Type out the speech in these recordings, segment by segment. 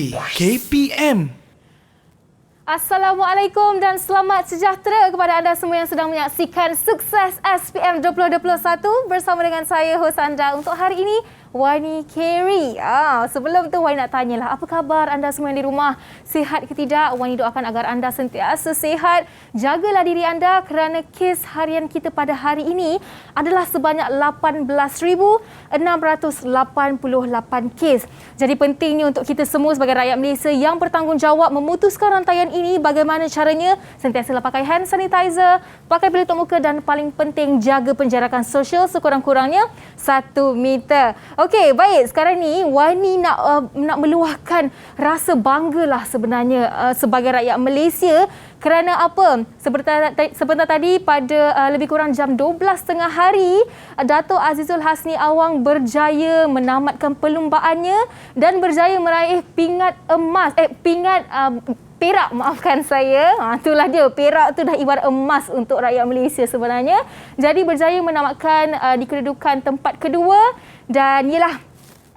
Pagi KPM. Assalamualaikum dan selamat sejahtera kepada anda semua yang sedang menyaksikan Sukses SPM 2021 bersama dengan saya, hos anda untuk hari ini, Wani Carey. Sebelum tu Wani nak tanyalah, apa khabar anda semua yang di rumah? Sihat ke tidak? Wani doakan agar anda sentiasa sihat. Jagalah diri anda kerana kes harian kita pada hari ini adalah sebanyak 18,688 kes. Jadi pentingnya untuk kita semua sebagai rakyat Malaysia yang bertanggungjawab memutuskan rantaian ini. Bagaimana caranya? Sentiasalah pakai hand sanitizer, pakai pelitup muka dan paling penting jaga penjarakan sosial sekurang-kurangnya 1 meter. Okey, baik. Sekarang ni Wani nak meluahkan rasa banggalah sebenarnya sebagai rakyat Malaysia kerana apa? Sebentar tadi pada lebih kurang jam 12.30 hari, Dato' Azizul Hasni Awang berjaya menamatkan perlumbaannya dan berjaya meraih pingat perak, maafkan saya. Itulah dia, perak tu dah ibarat emas untuk rakyat Malaysia sebenarnya. Jadi berjaya menamatkan di kedudukan tempat kedua dan ialah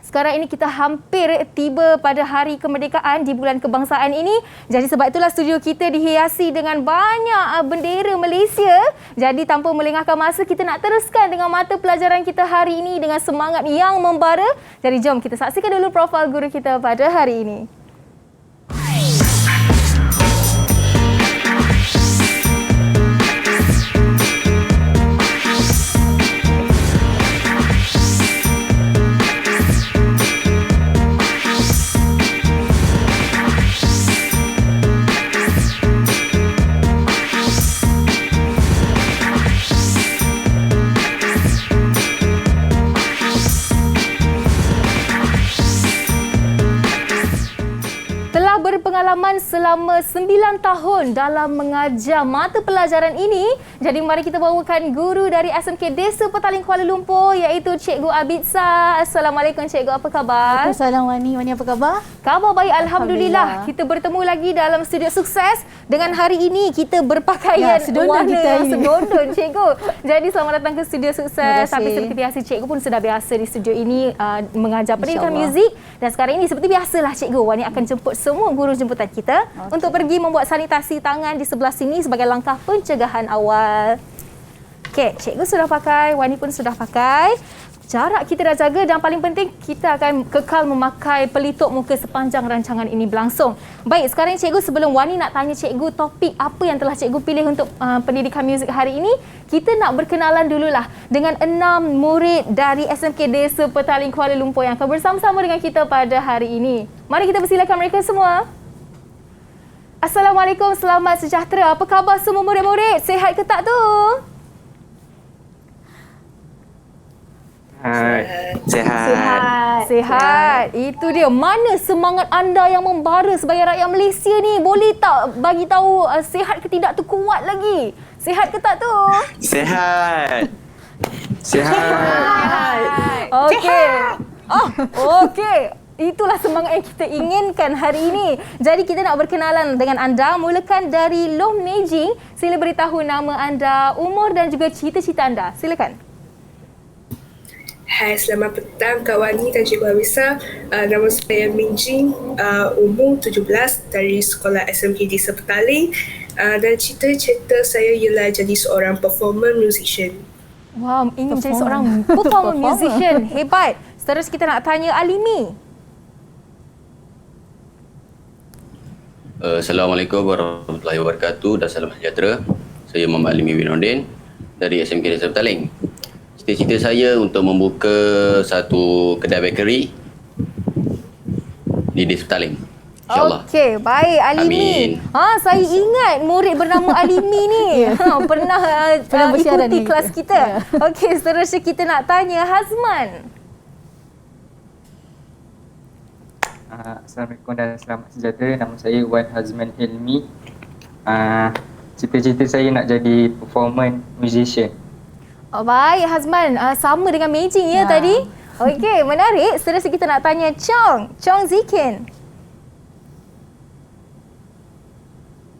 sekarang ini kita hampir tiba pada hari kemerdekaan di bulan kebangsaan ini. Jadi sebab itulah studio kita dihiasi dengan banyak bendera Malaysia. Jadi tanpa melengahkan masa, kita nak teruskan dengan mata pelajaran kita hari ini dengan semangat yang membara. Jadi jom kita saksikan dulu profil guru kita pada hari ini. Berpengalaman selama 9 tahun dalam mengajar mata pelajaran ini. Jadi mari kita bawakan guru dari SMK Desa Petaling Kuala Lumpur iaitu Cikgu Abidsa. Assalamualaikum Cikgu, apa khabar? Waalaikumsalam Wani. Wani apa khabar? Khabar baik, Alhamdulillah. Kita bertemu lagi dalam studio Sukses. Dengan hari ini kita berpakaian warna yang sedondon Cikgu. Jadi selamat datang ke studio Sukses. Tapi seperti biasa Cikgu pun sudah biasa di studio ini mengajar pendidikan muzik. Dan sekarang ini seperti biasalah Cikgu, Wani akan jemput semua guru jemputan kita untuk pergi membuat sanitasi tangan di sebelah sini sebagai langkah pencegahan awal. Okey, Cikgu sudah pakai, Wani pun sudah pakai. Jarak kita dah jaga dan paling penting kita akan kekal memakai pelitup muka sepanjang rancangan ini berlangsung. Baik, sekarang Cikgu, sebelum Wani nak tanya Cikgu topik apa yang telah Cikgu pilih untuk pendidikan muzik hari ini, kita nak berkenalan dululah dengan 6 murid dari SMK Desa Petaling Kuala Lumpur yang akan bersama-sama dengan kita pada hari ini. Mari kita persilakan mereka semua. Assalamualaikum, selamat sejahtera. Apa khabar semua murid-murid? Sihat ke tak tu? Sihat. Itu dia. Mana semangat anda yang membara sebagai rakyat Malaysia ni? Boleh tak bagi tahu sihat ke tidak tu kuat lagi? Sihat ke tak tu? Sihat. Okey. Okey. Itulah semangat yang kita inginkan hari ini. Jadi kita nak berkenalan dengan anda. Mulakan dari Loh Mejing. Sila beritahu nama anda, umur dan juga cita-cita anda. Silakan. Hai, selamat petang Kak Wani dan Cikgu Abidsa. Nama saya Minjing, umur 17 dari sekolah SMK Desa Petaling. Dan cita-cita saya ialah jadi seorang performer musician. Wow, ingin menjadi seorang performer musician. Hebat. Terus kita nak tanya Alimi. Assalamualaikum warahmatullahi wabarakatuh dan salam sejahtera. Saya Muhammad Alimi Winodin dari SMK Desa Petaling. Cita-cita saya untuk membuka satu kedai bakery di Desa Petaling. InsyaAllah. Okey, baik Alimi. Amin. Saya ingat murid bernama Alimi ni. Pernah ikuti kelas kita. Okey, seterusnya kita nak tanya Hazman. Assalamualaikum dan selamat sejahtera. Nama saya Wan Hazman Hilmi. Cita-cita saya nak jadi performer musician. Baik Hazman, sama dengan Mejing ya tadi. Okey, menarik. Seterusnya kita nak tanya Chong Zikin.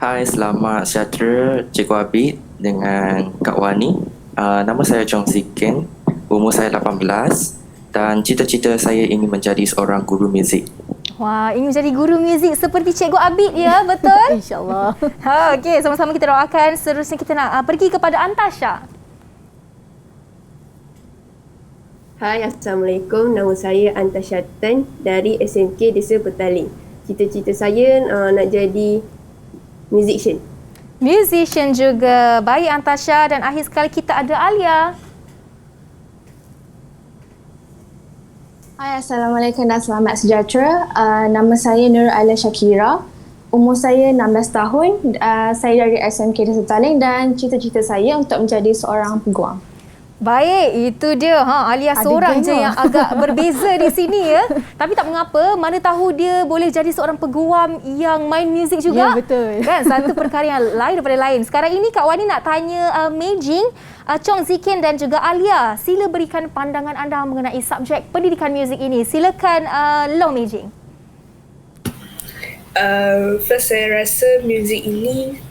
Hai, selamat sejahtera Cikgu Abid dengan Kak Wani. Nama saya Chong Zikin, umur saya 18 dan cita-cita saya ingin menjadi seorang guru muzik. Wah, ingin jadi guru muzik seperti Cikgu Abid ya, betul? InsyaAllah. Okey, sama-sama kita doakan. Seterusnya kita nak pergi kepada Antasha. Hai, Assalamualaikum. Nama saya Antasha Tan dari SMK Desa Petaling. Cita-cita saya nak jadi musician. Musician juga. Baik Antasha, dan akhir sekali kita ada Alia. Hai, Assalamualaikum dan selamat sejahtera. Nama saya Nur Alia Shakira. Umur saya 16 tahun. Saya dari SMK Desa Petaling dan cita-cita saya untuk menjadi seorang peguam. Baik, itu dia. Alia Ada seorang geng je yang agak berbeza di sini ya. Tapi tak mengapa, mana tahu dia boleh jadi seorang peguam yang main muzik juga. Ya, betul. Kan, satu perkara yang lain daripada lain. Sekarang ini Kak Wani nak tanya Mei Jing, Chong Zikin dan juga Alia. Sila berikan pandangan anda mengenai subjek pendidikan muzik ini. Silakan Long Mei Jing. First saya rasa muzik ini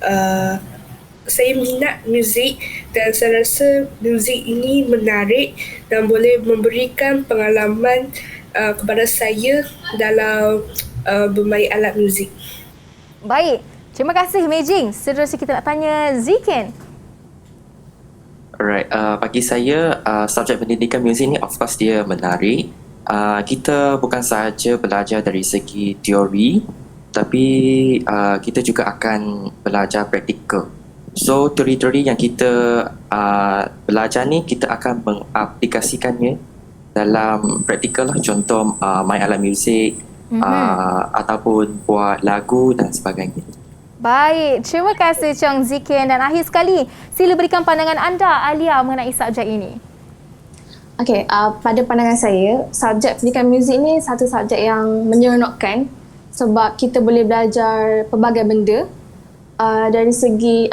saya minat muzik dan saya rasa muzik ini menarik dan boleh memberikan pengalaman kepada saya dalam bermain alat muzik. Baik, terima kasih Mei Jing. Seterusnya kita nak tanya Zikin. Alright, bagi saya subjek pendidikan muzik ni of course dia menarik. Kita bukan sahaja belajar dari segi teori, tapi kita juga akan belajar praktikal. So teori-teori yang kita belajar ni kita akan mengaplikasikannya dalam praktikal lah. Contoh main alat muzik, ataupun buat lagu dan sebagainya. Baik, terima kasih Chong Zikin, dan akhir sekali sila berikan pandangan anda Alia mengenai subjek ini. Okey, pada pandangan saya, subjek pendidikan muzik ni satu subjek yang menyeronokkan sebab kita boleh belajar pelbagai benda dari segi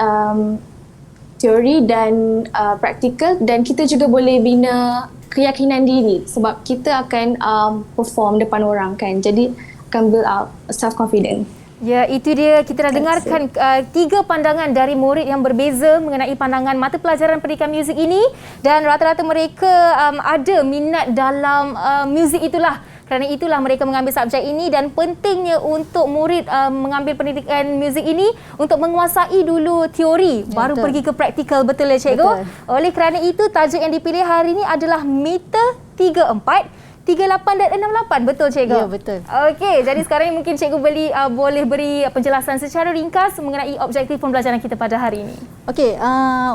teori dan praktikal, dan kita juga boleh bina keyakinan diri sebab kita akan perform depan orang kan. Jadi akan build up self confidence. Ya, itu dia. Kita dah dengarkan 3 pandangan dari murid yang berbeza mengenai pandangan mata pelajaran pendidikan muzik ini, dan rata-rata mereka ada minat dalam muzik itulah. Kerana itulah mereka mengambil subjek ini, dan pentingnya untuk murid mengambil pendidikan muzik ini untuk menguasai dulu teori, ya, baru pergi ke praktikal. Betul ya cikgu? Betul. Oleh kerana itu tajuk yang dipilih hari ini adalah meter 34, 38 dan 68. Betul cikgu? Ya, betul. Okey, jadi sekarang mungkin cikgu boleh beri penjelasan secara ringkas mengenai objektif pembelajaran kita pada hari ini. Okey,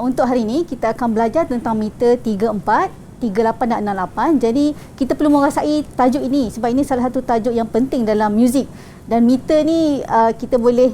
untuk hari ini kita akan belajar tentang meter 34, 38 dan 68. Jadi kita perlu menguasai tajuk ini sebab ini salah satu tajuk yang penting dalam muzik. Dan meter ni kita boleh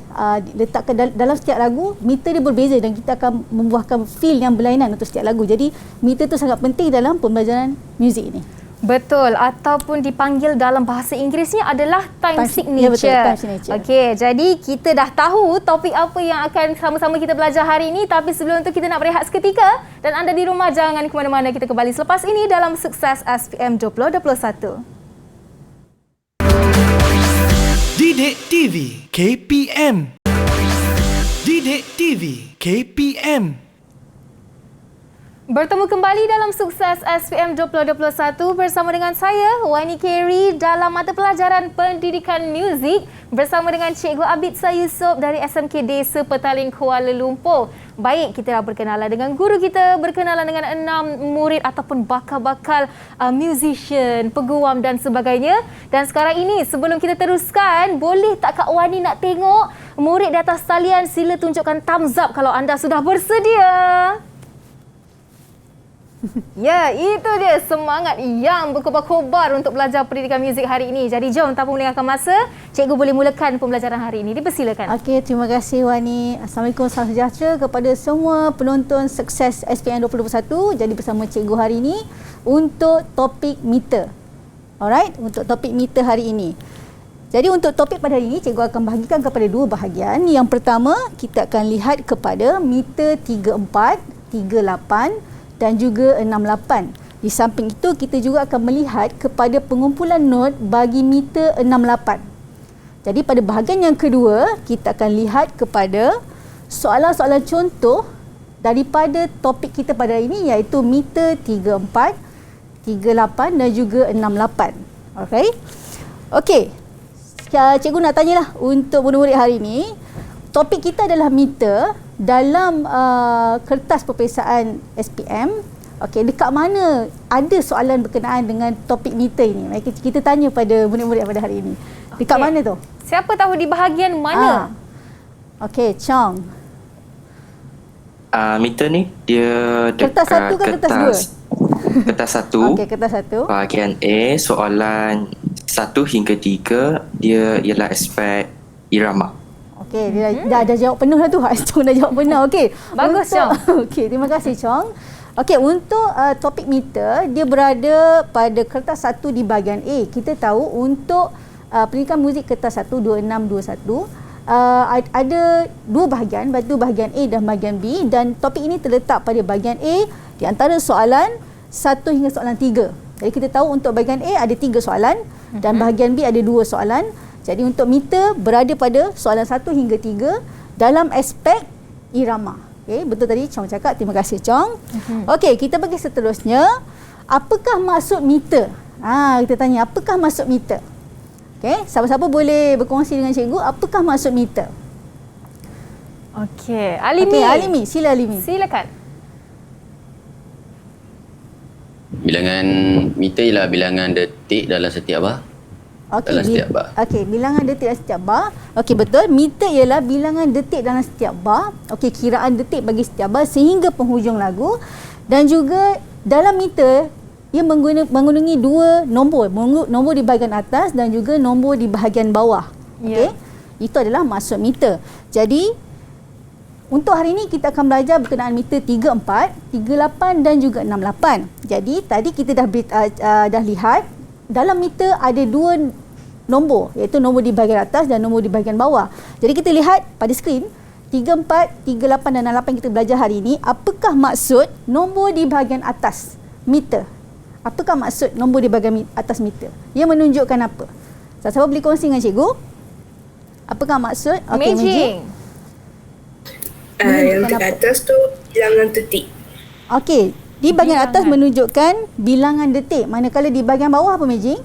letakkan dalam setiap lagu. Meter dia berbeza dan kita akan membuahkan feel yang berlainan untuk setiap lagu. Jadi meter tu sangat penting dalam pembelajaran muzik ini. Betul, ataupun dipanggil dalam bahasa Inggerisnya adalah time signature. Ya, betul, time signature. Okey, jadi kita dah tahu topik apa yang akan sama-sama kita belajar hari ini, tapi sebelum itu kita nak berehat seketika, dan anda di rumah jangan ke mana-mana. Kita kembali selepas ini dalam Sukses SPM 2021. Didik TV KPM. Didik TV KPM. Bertemu kembali dalam Sukses SPM 2021 bersama dengan saya, Wani Kerry, dalam mata pelajaran pendidikan muzik bersama dengan Cikgu Abid Sayusop dari SMK Desa Petaling, Kuala Lumpur. Baik, kita dah berkenalan dengan guru kita, berkenalan dengan 6 murid ataupun bakal-bakal musician, peguam dan sebagainya. Dan sekarang ini, sebelum kita teruskan, boleh tak Kak Wani nak tengok murid di atas talian? Sila tunjukkan thumbs up kalau anda sudah bersedia. Ya, itu dia semangat yang berkobar-kobar untuk belajar pendidikan muzik hari ini. Jadi jom tanpa melengahkan masa, cikgu boleh mulakan pembelajaran hari ini. Dipersilakan. Okey, terima kasih Wani. Assalamualaikum, salam sejahtera kepada semua penonton Sukses SPM 2021. Jadi bersama cikgu hari ini untuk topik meter. Alright, untuk topik meter hari ini. Jadi untuk topik pada hari ini, cikgu akan bahagikan kepada 2 bahagian. Yang pertama, kita akan lihat kepada meter 34, 38 dan juga 68. Di samping itu, kita juga akan melihat kepada pengumpulan not bagi meter 68. Jadi pada bahagian yang kedua, kita akan lihat kepada soalan-soalan contoh daripada topik kita pada hari ini, iaitu meter 34, 38 dan juga 68. Alright. Okey. cikgu nak tanyalah untuk murid-murid hari ini. Topik kita adalah meter dalam kertas peperiksaan SPM. Okey, dekat mana ada soalan berkenaan dengan topik meter ini? Mari kita tanya pada murid-murid pada hari ini. Dekat mana tu? Siapa tahu di bahagian mana? Okey, Chong. Meter ni dia dekat Kertas satu ke kertas dua? Kertas satu. Okey, kertas satu. Bahagian A, soalan 1 hingga 3 dia ialah aspek irama. Okey, dia dah jawab penuh dah tu. Chong dah jawab penuh. Okey. Bagus, Chong. Okey, terima kasih Chong. Okey, untuk topik meter, dia berada pada kertas satu di bahagian A. Kita tahu untuk pendidikan muzik kertas 1 2621 ada dua bahagian, iaitu bahagian A dan bahagian B, dan topik ini terletak pada bahagian A di antara soalan 1 hingga soalan 3. Jadi kita tahu untuk bahagian A ada 3 soalan dan bahagian B ada 2 soalan. Jadi untuk meter berada pada soalan 1 hingga 3 dalam aspek irama. Okey, betul tadi Chong cakap. Terima kasih Chong. Okey, kita pergi seterusnya. Apakah maksud meter? Kita tanya apakah maksud meter? Okey, siapa-siapa boleh berkongsi dengan cikgu apakah maksud meter? Okey, Alimi. Okey, Alimi, sila Alimi. Silakan. Bilangan meter ialah bilangan detik dalam setiap bar. Dalam setiap bar. Okey, bilangan detik dalam setiap bar. Okey, betul. Meter ialah bilangan detik dalam setiap bar. Okey, kiraan detik bagi setiap bar sehingga penghujung lagu. Dan juga dalam meter ia menggunakan 2 nombor. Nombor di bahagian atas dan juga nombor di bahagian bawah. Okey. Itu adalah maksud meter. Jadi untuk hari ini kita akan belajar berkenaan meter 34, 38 dan juga 68. Jadi tadi kita dah lihat dalam meter ada 2 nombor, iaitu nombor di bahagian atas dan nombor di bahagian bawah. Jadi kita lihat pada skrin 34, 38 dan 68 kita belajar hari ini. Apakah maksud nombor di bahagian atas meter? Apakah maksud nombor di bahagian atas meter? Ia menunjukkan apa? Siapa boleh kongsi dengan cikgu? Apakah maksud? Okey, Meiji. Yang di atas tu bilangan detik. Okey, di bahagian atas menunjukkan bilangan detik. Manakala di bahagian bawah apa, Meiji?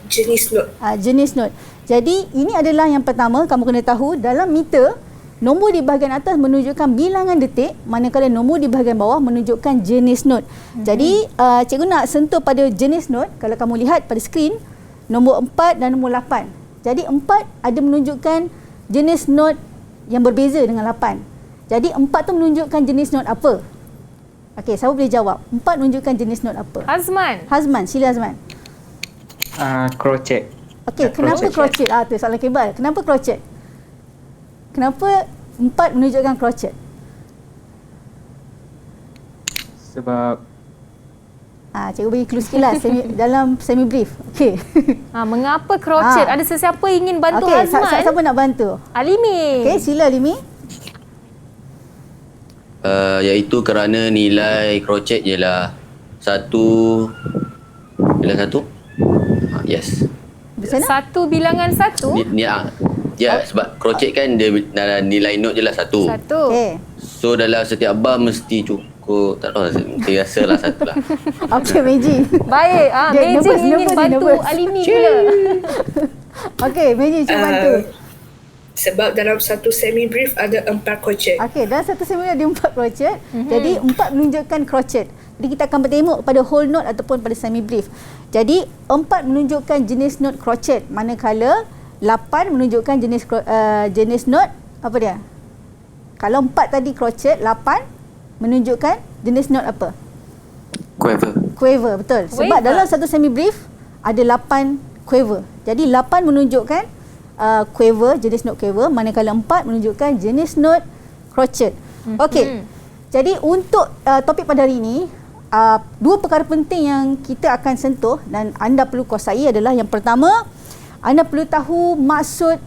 Jenis not. Jenis not. Jadi ini adalah yang pertama kamu kena tahu dalam meter. Nombor di bahagian atas menunjukkan bilangan detik, manakala nombor di bahagian bawah menunjukkan jenis not. Jadi cikgu nak sentuh pada jenis not. Kalau kamu lihat pada skrin, nombor 4 dan nombor 8. Jadi 4 ada menunjukkan jenis not yang berbeza dengan 8. Jadi 4 tu menunjukkan jenis not apa? Okey, siapa boleh jawab? 4 menunjukkan jenis not apa? Hazman, sila Hazman. Crochet. Okey, kenapa crochet? Tu soalan kebal. Kenapa crochet? Kenapa 4 menunjukkan crochet? Sebab cikgu bagi clue sikit lah dalam semi brief. Okey. Mengapa crochet? Ada sesiapa ingin bantu Hazman? Siapa nak bantu? Alimi. Okey, sila Alimi. Iaitu kerana nilai crochet ialah 1. Yes. Satu bilangan 1? Ya, sebab crochet kan dia nilai note je lah 1. Okay. So dalam setiap bar mesti cukup, tak tahu, saya rasa lah 1 lah. Okey, Meiji. Baik, Meiji ingin bantu Alimi pula. Okey, Meiji cuba bantu. Sebab dalam satu semi brief ada 4 crochet. Okey, dalam satu semi brief ada 4 crochet. Jadi 4 menunjukkan crochet. Jadi kita akan bertengok pada whole note ataupun pada semi brief. Jadi 4 menunjukkan jenis note crochet, manakala 8 menunjukkan jenis note apa dia? Kalau 4 tadi crochet, 8 menunjukkan jenis note apa? Quaver, betul. Sebab dalam satu semi brief ada 8 quaver. Jadi 8 menunjukkan quaver, jenis note quaver, manakala 4 menunjukkan jenis note crochet. Okey. Jadi untuk topik pada hari ini, 2 perkara penting yang kita akan sentuh dan anda perlu kuasai adalah yang pertama, anda perlu tahu maksud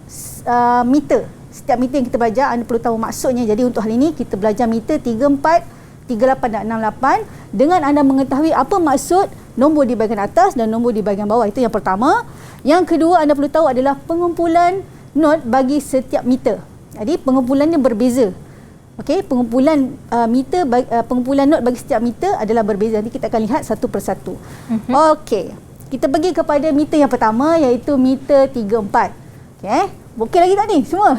meter. Setiap meter yang kita belajar, anda perlu tahu maksudnya. Jadi untuk hari ini kita belajar meter 34, 38 dan 68 dengan anda mengetahui apa maksud nombor di bahagian atas dan nombor di bahagian bawah. Itu yang pertama. Yang kedua anda perlu tahu adalah pengumpulan not bagi setiap meter. Jadi pengumpulannya berbeza. Okey, pengumpulan pengumpulan not bagi setiap meter adalah berbeza. Nanti kita akan lihat satu persatu. Okey. kita pergi kepada meter yang pertama iaitu meter 34. Okey. Okey lagi tak ni semua?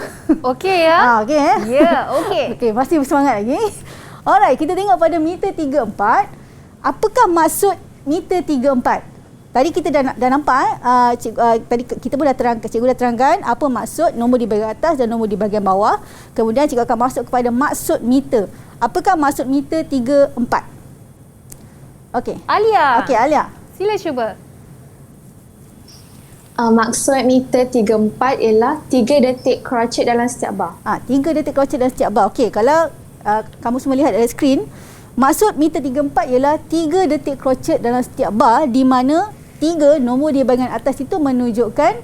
Okey ya. Okey Ya, okey. Okey, masih bersemangat lagi. Alright, kita tengok pada meter 34. Apakah maksud meter 34? Tadi kita dah nampak tadi kita pun cikgu dah terangkan apa maksud nombor di bahagian atas dan nombor di bahagian bawah. Kemudian cikgu akan masuk kepada maksud meter. Apakah maksud meter 34? Okey. Alia. Okey, Alia. Sila cuba. Maksud meter 34 ialah 3 detik crochet dalam setiap bar. 3 detik crochet dalam setiap bar. Okey, kalau kamu semua lihat dari skrin, maksud meter 34 ialah 3 detik crochet dalam setiap bar, di mana 3 nombor di bahagian atas itu menunjukkan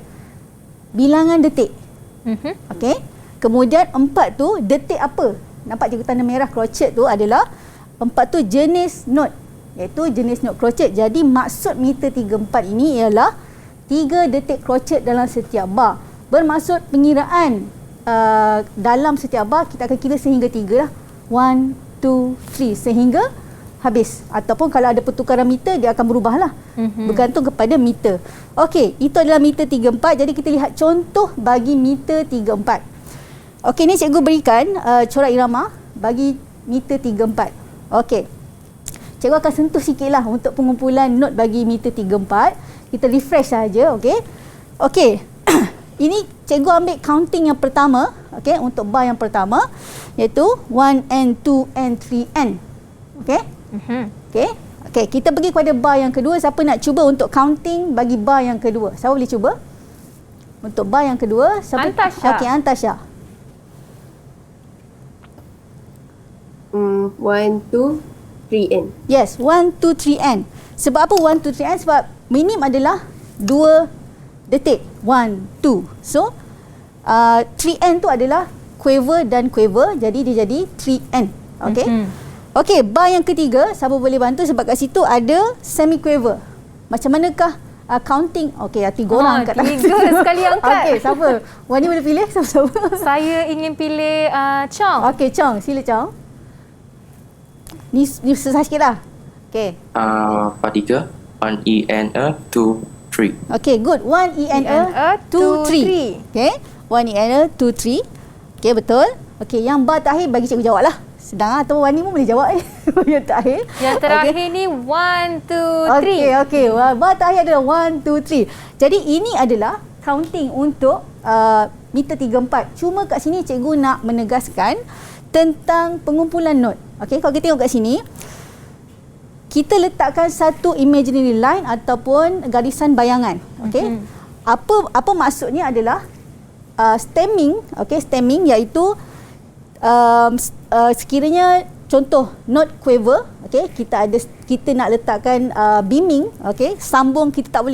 bilangan detik. Okey. Kemudian 4 tu detik apa? Nampak cikgu tanda merah crochet tu adalah 4 tu jenis note, iaitu jenis note crochet. Jadi maksud meter 34 ini ialah 3 detik crochet dalam setiap bar. Bermaksud pengiraan dalam setiap bar kita akan kira sehingga 3 lah. 1, 2, 3 sehingga habis. Ataupun kalau ada pertukaran meter dia akan berubah lah. Bergantung kepada meter. Okey, itu adalah meter 34. Jadi kita lihat contoh bagi meter 34. Okey, ni cikgu berikan corak irama bagi meter 34. Okey. Cikgu akan sentuh sikitlah untuk pengumpulan not bagi meter 34. Kita refresh saja, okey. Okey. Ini cikgu ambil counting yang pertama, okey, untuk bar yang pertama iaitu 1N, 2N, 3N. Okey? Okey. Okey, kita pergi kepada bar yang kedua. Siapa nak cuba untuk counting bagi bar yang kedua? Siapa boleh cuba? Untuk bar yang kedua, siapa? Antasha. Okey, Antasha. 1, 2, 3N. Yes, 1, 2, 3N. Sebab apa 1, 2, 3N? Sebab minim adalah 2 detik. 1, 2. So, 3N tu adalah quiver dan quiver. Jadi, dia jadi 3N. Okey? Okey, bar yang ketiga, siapa boleh bantu sebab kat situ ada semi quiver. Macam manakah counting? Okey, 3 orang angkat. 3 sekali angkat. Okey, siapa? Wani boleh pilih siapa-siapa? Saya ingin pilih Chong. Okey, Chong. Sila, Chong. Ni susah sikit lah. Okey. Part 3. 1EN 2, 3. Okey, good. 1EN 2, 3. Okey. 1EN 2, 3. Okey, betul. Okey, yang bar terakhir bagi cikgu jawab lah. Sedang atau Wani pun boleh jawab yang terakhir. Yang terakhir ni 1, 2, 3. Okey. Bar terakhir adalah 1, 2, 3. Jadi ini adalah counting untuk meter 34. Cuma kat sini cikgu nak menegaskan tentang pengumpulan note. Okey, kalau kita tengok kat sini, kita letakkan satu imaginary line ataupun garisan bayangan. Okey. Apa maksudnya adalah stemming, okey, stemming iaitu sekiranya contoh note quiver, okey, kita nak letakkan beaming, okey, sambung kita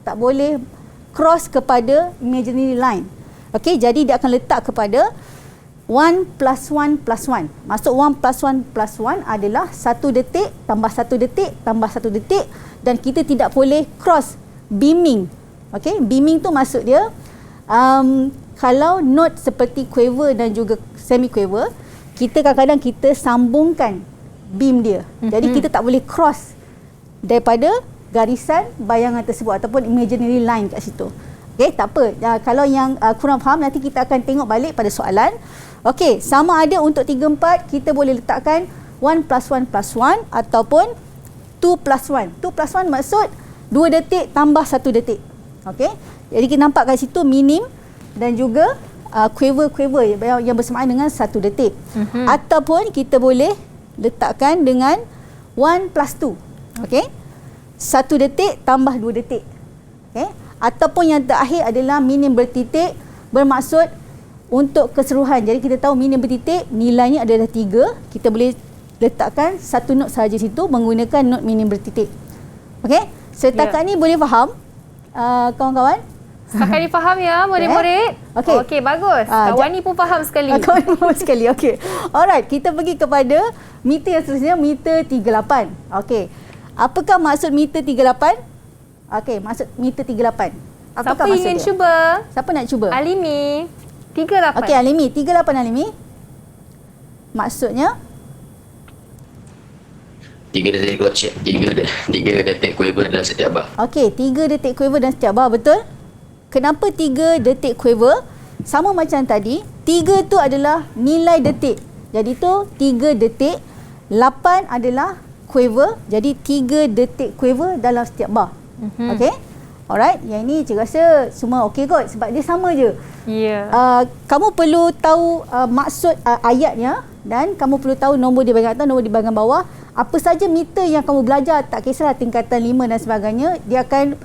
tak boleh cross kepada imaginary line. Okey, jadi dia akan letak kepada 1 plus 1 plus 1. Maksud 1 plus 1 plus 1 adalah 1 detik tambah 1 detik tambah 1 detik dan kita tidak boleh cross beaming. Okey, beaming tu maksud dia kalau note seperti quiver dan juga semi quiver, kita kadang-kadang kita sambungkan beam dia. Jadi kita tak boleh cross daripada garisan bayangan tersebut ataupun imaginary line kat situ. Okey, tak apa. Kalau yang kurang faham nanti kita akan tengok balik pada soalan. Okey, sama ada untuk 3-4 kita boleh letakkan 1 plus 1 plus 1 ataupun 2 plus 1. 2 plus 1 maksud 2 detik tambah 1 detik. Okey, jadi kita nampak kat situ minim dan juga quiver yang bersamaan dengan 1 detik. Ataupun kita boleh letakkan dengan 1 plus 2. Okey, 1 detik tambah 2 detik. Okey, ataupun yang terakhir adalah minim bertitik, bermaksud untuk keseluruhan. Jadi kita tahu minim bertitik nilainya adalah 3. Kita boleh letakkan satu note sahaja situ menggunakan note minim bertitik. Okey, setakat ni boleh faham kawan-kawan? Setakat ni faham ya murid-murid? Okey, bagus. Kawan ni pun faham sekali. Kawan ni faham sekali. Okey. Alright, kita pergi kepada meter yang seterusnya, meter 38. Okey. Apakah maksud meter 38? Okey, maksud meter 38. Apakah siapa ingin cuba? Siapa nak cuba? Alimi. 38. Okey, Alimi. 38 Alimi. Maksudnya? 3 detik quiver dalam setiap bar. Okey, 3 detik quiver dalam setiap bar, betul? Kenapa 3 detik quiver? Sama macam tadi, 3 tu adalah nilai detik. Jadi tu 3 detik, 8 adalah quiver. Jadi 3 detik quiver dalam setiap bar. Okey? Alright, yang ini cikgu rasa semua okey kot sebab dia sama je. Ya. Kamu perlu tahu maksud ayatnya dan kamu perlu tahu nombor di bahagian atas, nombor di bahagian bawah. Apa saja meter yang kamu belajar, tak kisahlah tingkatan 5 dan sebagainya, dia akan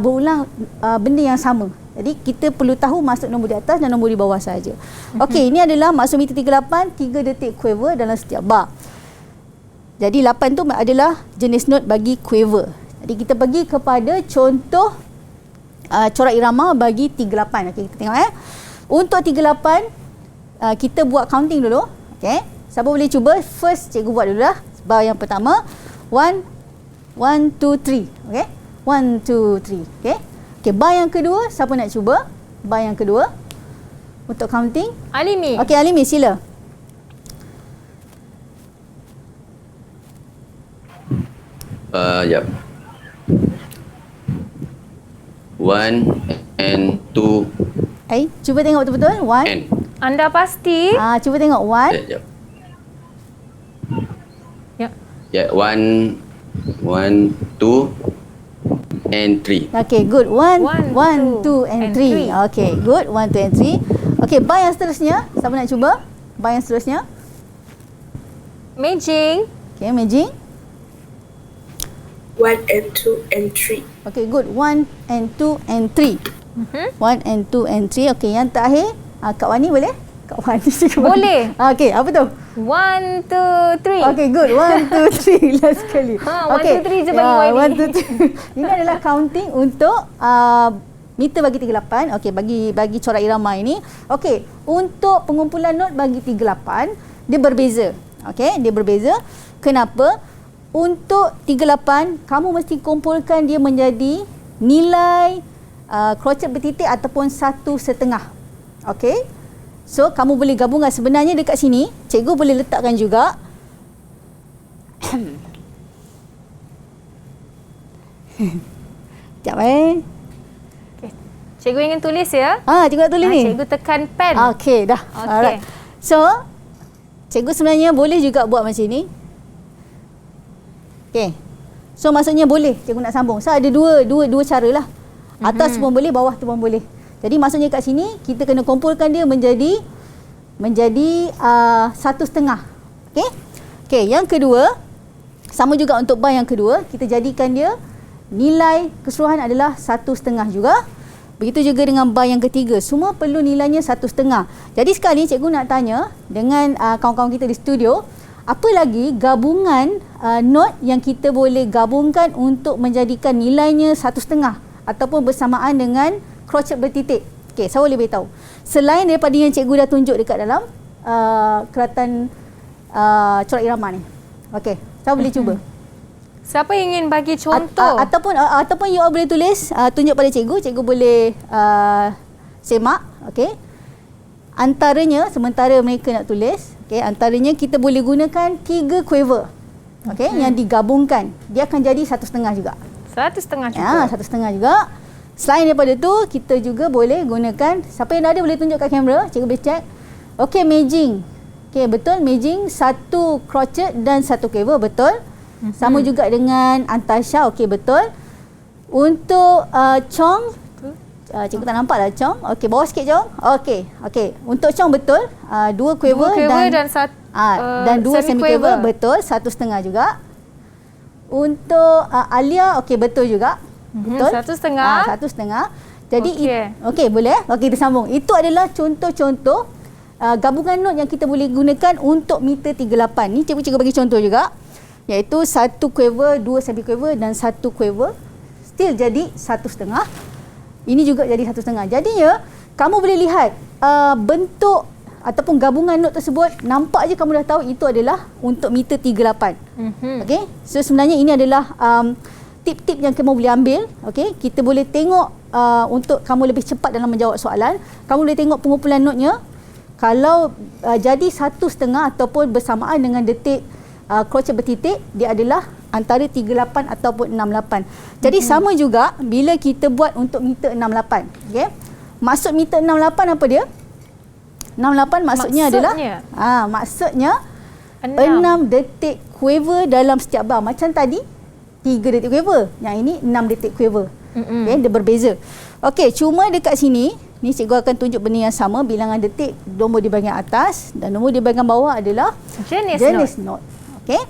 berulang benda yang sama. Jadi kita perlu tahu maksud nombor di atas dan nombor di bawah saja. Okey, ini adalah maksud meter 38, 3 detik quiver dalam setiap bar. Jadi 8 tu adalah jenis not bagi quiver. Jadi kita pergi kepada contoh corak irama bagi 38. Okey, kita tengok Untuk 38 kita buat counting dulu. Okey. Siapa boleh cuba? First cikgu buat dulu lah. Bar yang pertama 1 2 3. Okey. 1 2 3. Okey. Okey, bar yang kedua siapa nak cuba? Bar yang kedua untuk counting. Alimi. Okey, Alimi sila. Jap. 1 and 2 cuba tengok betul-betul. 1. and. Anda pasti? Cuba tengok 1. Jap. Ya. Ya, 1 2 and 3. Okay, good. 1 2 and 3. 3. Okay, good. 1 2 and 3. Okay, bar yang seterusnya. Siapa nak cuba? Bar yang seterusnya. Meijing. Okay, Meijing. 1 and 2 and 3. Okay, good. 1 and 2 and 3. 1 and 2 and 3. Okay, yang terakhir. Kak Wani boleh? Kak Wani boleh. Okay, apa tu? 1 2 3. Okay, good. 1 2 3. Last sekali. 1 2 3 je bagi Wani. 1 2 3. Ini adalah counting untuk meter bagi 38. Okey, bagi corak irama ini. Okey, untuk pengumpulan not bagi 38 dia berbeza. Okey, dia berbeza. Kenapa? Untuk 38 kamu mesti kumpulkan dia menjadi nilai crochet bertitik ataupun 1/2. Okey. So kamu boleh gabungkan, sebenarnya dekat sini cikgu boleh letakkan juga sekejap Okay. Cikgu ingin tulis ya? Cikgu nak tulis ni. Cikgu tekan pen. Okey, dah. Okey. Alright. So, cikgu sebenarnya boleh juga buat macam ni. Okey. So, maksudnya boleh cikgu nak sambung. So, ada dua cara lah. Atas pun boleh, bawah tu pun boleh. Jadi, maksudnya kat sini, kita kena kumpulkan dia menjadi 1/2. Okey? Okey, yang kedua, sama juga untuk bar yang kedua, kita jadikan dia nilai keseluruhan adalah 1/2 juga. Begitu juga dengan bar yang ketiga. Semua perlu nilainya 1/2. Jadi sekali cikgu nak tanya dengan kawan-kawan kita di studio, apa lagi gabungan not yang kita boleh gabungkan untuk menjadikan nilainya 1/2 ataupun bersamaan dengan crochet bertitik. Okey, saya boleh beritahu. Selain daripada yang cikgu dah tunjuk dekat dalam keratan corak irama ni. Okey, saya boleh cuba. Siapa yang ingin bagi contoh? Ataupun you all boleh tulis, tunjuk pada cikgu boleh semak. Okey. Antaranya, sementara mereka nak tulis, okey, antaranya kita boleh gunakan 3 quiver. Okey, yang digabungkan, dia akan jadi 1/2 juga. 1/2 juga. 1/2 juga. Selain daripada tu, kita juga boleh gunakan, siapa yang ada boleh tunjuk kat kamera, cikgu boleh check. Okey, Meijing. Okey, betul, Meijing 1 crochet dan 1 quiver, betul. Sama juga dengan Antasha, okey, betul. Untuk Chong, cikgu tak nampak lah Chong. Okey, bawah sikit Chong. Okey. Untuk Chong betul, 2 quiver dan 2 semi quiver, betul, 1/2 juga. Untuk Alia, okey, betul juga. Betul. 1/2. 1/2. Jadi okey, boleh? Okey, kita sambung. Itu adalah contoh-contoh gabungan not yang kita boleh gunakan untuk meter 38. Ni cikgu bagi contoh juga. Iaitu 1 quiver, 2 semi quiver dan 1 quiver. Still jadi 1/2. Ini juga jadi 1/2. Jadinya kamu boleh lihat bentuk ataupun gabungan not tersebut, nampak je kamu dah tahu itu adalah untuk meter 38. Okey. So sebenarnya ini adalah tip-tip yang kamu boleh ambil. Okey, kita boleh tengok untuk kamu lebih cepat dalam menjawab soalan. Kamu boleh tengok pengumpulan notnya. Kalau jadi 1/2 ataupun bersamaan dengan detik crochet bertitik, dia adalah antara 38 ataupun 68. Jadi sama juga bila kita buat untuk meter 68. Okey. Maksud meter 68 apa dia? 68 maksudnya adalah maksudnya 6 detik quiver dalam setiap bar. Macam tadi 3 detik quiver. Yang ini 6 detik quiver. Okay, dia berbeza. Okey, cuma dekat sini ni cikgu akan tunjuk benda yang sama, bilangan detik nombor di bahagian atas dan nombor di bahagian bawah adalah jenis note. Okey.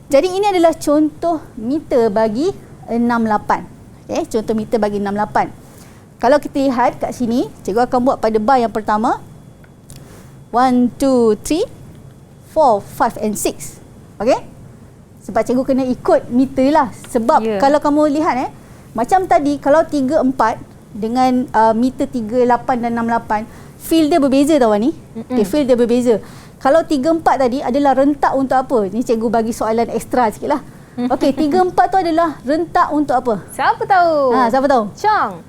Jadi ini adalah contoh meter bagi 68. Okey, contoh meter bagi 68. Kalau kita lihat kat sini, cikgu akan buat pada bar yang pertama. 1, 2, 3, 4, 5 and 6. Okey? Sebab cikgu kena ikut meter lah. Sebab kalau kamu lihat macam tadi kalau 3, 4 dengan meter 38 dan 68, feel dia berbeza tau ni. Okay, feel dia berbeza. Kalau 3, 4 tadi adalah rentak untuk apa? Ni cikgu bagi soalan ekstra sikit lah. Okey, 3, 4 tu adalah rentak untuk apa? Siapa tahu? Siapa tahu? Chang.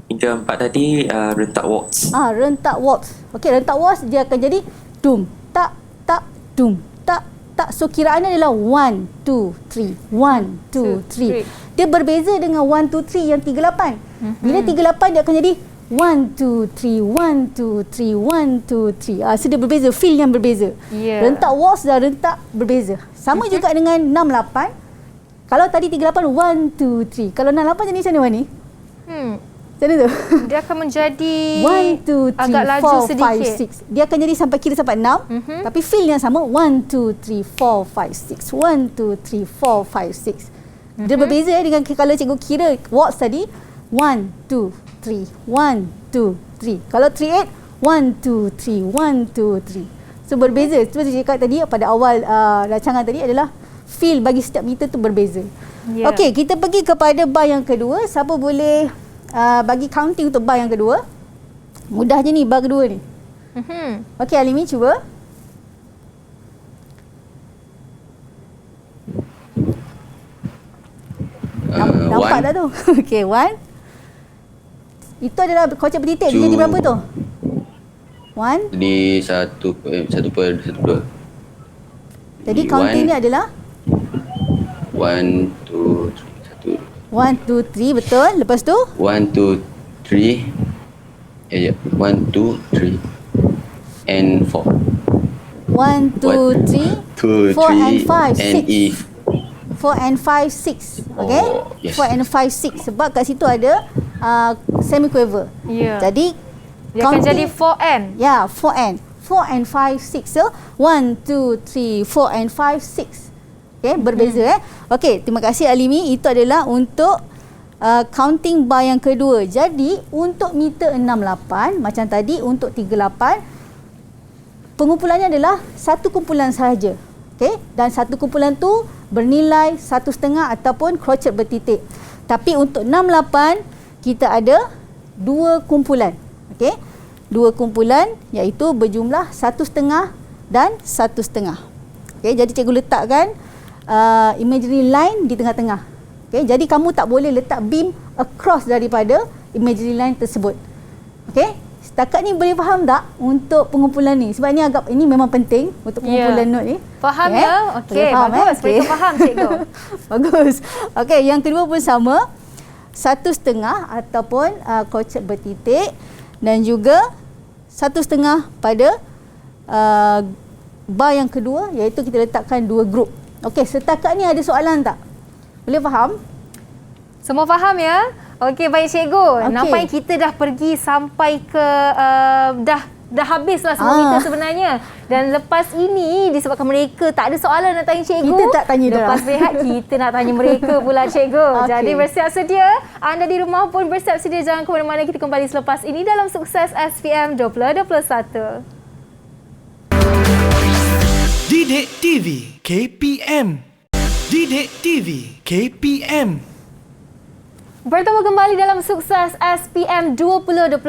3, 4 tadi rentak waltz. Rentak waltz. Okey, rentak waltz dia akan jadi dum, tak, tak, dum, tak, tak. So kiraannya adalah 1, 2, 3. 1, 2, 3. Dia berbeza dengan 1, 2, 3 yang 38. Bila 38 dia akan jadi 1, 2, 3, 1, 2, 3, 1, 2, 3. So dia berbeza, feel yang berbeza. Rentak waltz dan rentak berbeza. Sama juga dengan 68. Kalau tadi 38, 1, 2, 3. Kalau 68 jenis macam mana ni? Macam tu? Dia akan menjadi 1, 2, 3, agak laju 4, sedikit. 5, 6. Dia akan jadi sampai kira sampai 6. Tapi feel yang sama 1, 2, 3, 4, 5, 6. 1, 2, 3, 4, 5, 6. Dia berbeza dengan kalau cikgu kira waltz tadi 1, 2, 3, 1, 2, 3. Kalau 3, 8, 1, 2, 3, 1, 2, 3. So berbeza. Seperti saya cakap tadi pada awal rancangan tadi adalah feel bagi setiap meter tu berbeza. Okey, kita pergi kepada bar yang kedua. Siapa boleh bagi counting untuk bar yang kedua? Mudah je ni bar kedua ni. Okey, Alimi cuba. Nampak tak tu? Okey, 1. Itu adalah crochet bertitik. Dia jadi berapa tu? 1. Jadi 1.12. Jadi counting ni adalah 1, 2, 3, 1, 2, 3, betul. Lepas tu 1, 2, 3. 1, 2, 3 and 4. 1, 2, 3, 4 and 5, 6. 4 and 5, 6. Okay? 4 and 5, 6. Sebab kat situ ada semi quiver. Jadi dia akan jadi 4N. 4N. 4 and 5, 6. So 1, 2, 3, 4 and 5, 6. Okay, berbeza Okey, terima kasih Alimi. Itu adalah untuk counting bar yang kedua. Jadi untuk meter 68 macam tadi, untuk 38 pengumpulannya adalah satu kumpulan sahaja. Okey, dan satu kumpulan tu bernilai 1.5 ataupun crochet bertitik. Tapi untuk 68 kita ada 2 kumpulan. Okey, 2 kumpulan iaitu berjumlah 1.5 dan 1.5. Okey, jadi cikgu letakkan imaginary line di tengah-tengah. Okay, jadi kamu tak boleh letak beam across daripada imaginary line tersebut. Okey, setakat ni boleh faham tak untuk pengumpulan ni? Sebab ni ini memang penting untuk pengumpulan note ni. Faham ya? Okey, bagus. Mereka faham cikgu. Bagus. Okey, yang kedua pun sama. 1.5 ataupun crochet bertitik dan juga 1.5 pada bar yang kedua, iaitu kita letakkan 2 grup. Okey, setakat ni ada soalan tak? Boleh faham? Semua faham ya? Okey, baik cikgu. Nampaknya kita dah pergi sampai ke dah habislah semua kita sebenarnya. Dan lepas ini disebabkan mereka tak ada soalan nak tanya cikgu, kita tak tanya dah. Lepas rehat kita nak tanya mereka pula cikgu. Jadi bersiap sedia. Anda di rumah pun bersiap sedia. Jangan ke mana-mana. Kita kembali selepas ini dalam Sukses SPM 2021. Didik TV KPM. Didik TV KPM. Bertemu kembali dalam Sukses SPM 2021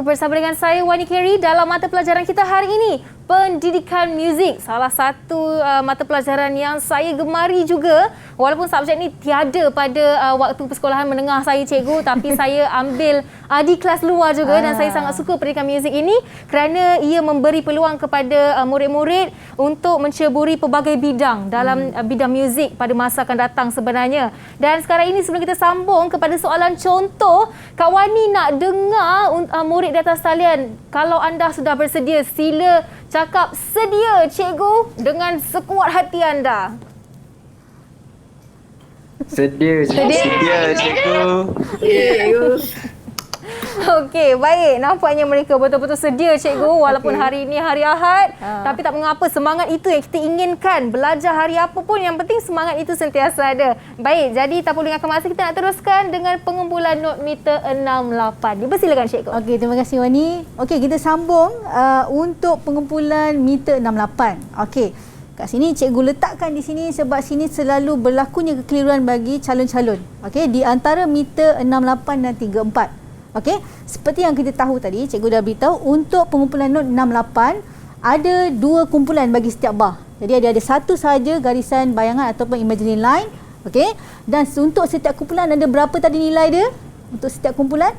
bersama dengan saya Wani Kerry dalam mata pelajaran kita hari ini, Pendidikan Muzik, salah satu mata pelajaran yang saya gemari juga. Walaupun subjek ni tiada pada waktu persekolahan menengah saya, cikgu, tapi saya ambil di kelas luar juga dan saya sangat suka pendidikan muzik ini kerana ia memberi peluang kepada murid-murid untuk menceburi pelbagai bidang dalam bidang muzik pada masa akan datang sebenarnya. Dan sekarang ini sebelum kita sambung kepada soalan contoh, Kak Wani nak dengar murid di atas talian, kalau anda sudah bersedia, sila cakap sedia cikgu dengan sekuat hati anda. Sedia cikgu. Okey, baik. Nampaknya mereka betul-betul sedia cikgu walaupun hari ini hari Ahad. Tapi tak mengapa, semangat itu yang kita inginkan. Belajar hari apa pun, yang penting semangat itu sentiasa ada. Baik, jadi tanpa lengahkan masa, kita nak teruskan dengan pengumpulan not meter 68. Dipersilakan cikgu. Okey, terima kasih Wani. Okey, kita sambung untuk pengumpulan meter 68. Okey. Kat sini cikgu letakkan di sini sebab sini selalu berlakunya kekeliruan bagi calon-calon. Okey, di antara meter 68 dan 34. Okey, seperti yang kita tahu tadi, cikgu dah beritahu untuk pengumpulan not 68 ada 2 kumpulan bagi setiap bar. Jadi ada satu sahaja garisan bayangan ataupun imaginary line. Okey, dan untuk setiap kumpulan ada berapa tadi nilai dia? Untuk setiap kumpulan